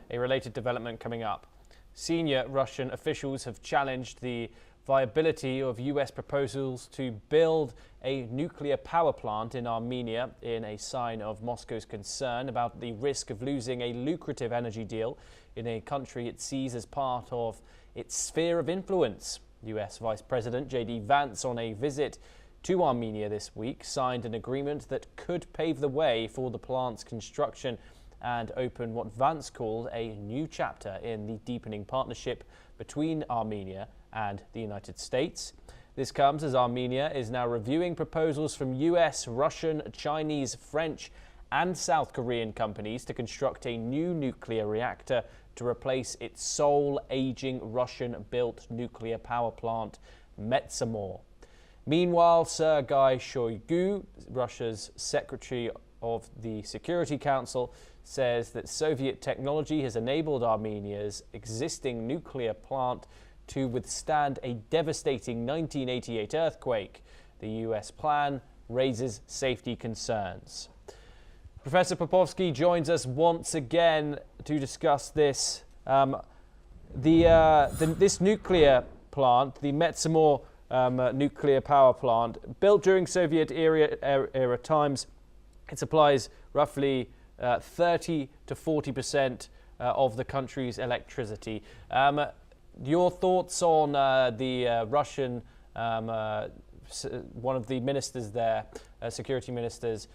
a related development coming up. Senior Russian officials have challenged the viability of US proposals to build a nuclear power plant in Armenia in a sign of Moscow's concern about the risk of losing a lucrative energy deal in a country it sees as part of its sphere of influence. US Vice President J.D. Vance, on a visit to Armenia this week, signed an agreement that could pave the way for the plant's construction and open what Vance called a new chapter in the deepening partnership between Armenia and the United States. This comes as Armenia is now reviewing proposals from US, Russian, Chinese, French and South Korean companies to construct a new nuclear reactor to replace its sole aging Russian-built nuclear power plant, Metsamor. Meanwhile, Sergei Shoigu, Russia's Secretary of the Security Council, says that Soviet technology has enabled Armenia's existing nuclear plant to withstand a devastating 1988 earthquake. The US plan raises safety concerns. Professor Popovsky joins us once again to discuss this. This nuclear plant, the Metsamor nuclear power plant, built during Soviet era times, it supplies roughly 30 to 40% of the country's electricity. Your thoughts on the Russian, one of the ministers there, security ministers,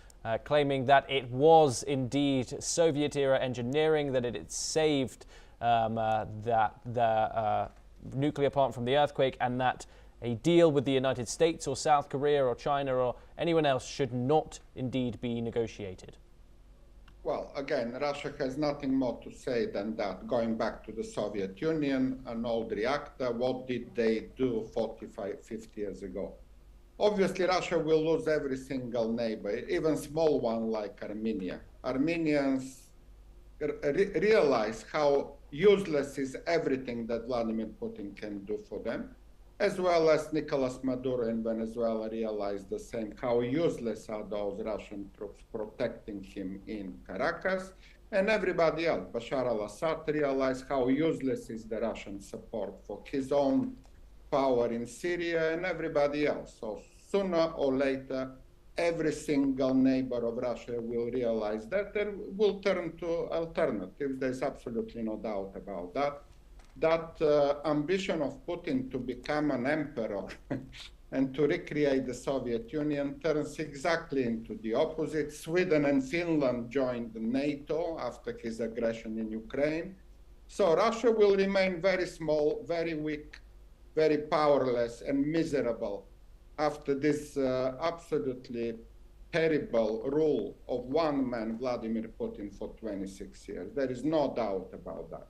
claiming that it was indeed Soviet-era engineering, that it had saved the nuclear plant from the earthquake, and that a deal with the United States or South Korea or China or anyone else should not indeed be negotiated? Well, again, Russia has nothing more to say than that. Going back to the Soviet Union, an old reactor, what did they do 45, 50 years ago? Obviously, Russia will lose every single neighbor, even small one like Armenia. Armenians realize how useless is everything that Vladimir Putin can do for them, as well as Nicolas Maduro in Venezuela realized the same, how useless are those Russian troops protecting him in Caracas, and everybody else. Bashar al-Assad realized how useless is the Russian support for his own power in Syria, and everybody else. So sooner or later, every single neighbor of Russia will realize that and will turn to alternatives. There's absolutely no doubt about that. That ambition of Putin to become an emperor and to recreate the Soviet Union turns exactly into the opposite. Sweden and Finland joined NATO after his aggression in Ukraine. So Russia will remain very small, very weak, very powerless and miserable after this absolutely terrible rule of one man, Vladimir Putin, for 26 years. There is no doubt about that.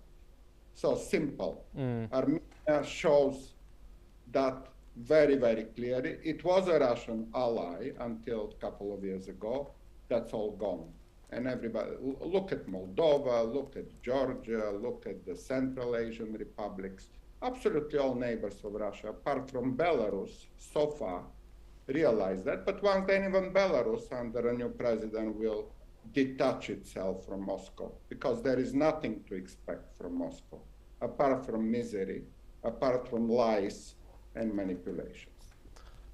So simple. Armenia shows that very, very clearly. It was a Russian ally until a couple of years ago. That's all gone. And everybody, look at Moldova, look at Georgia, look at the Central Asian republics. Absolutely all neighbors of Russia, apart from Belarus, so far, realize that. But once then even Belarus, under a new president, will detach itself from Moscow, because there is nothing to expect from Moscow, apart from misery, apart from lies and manipulations.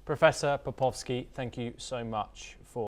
Professor Popovsky, thank you so much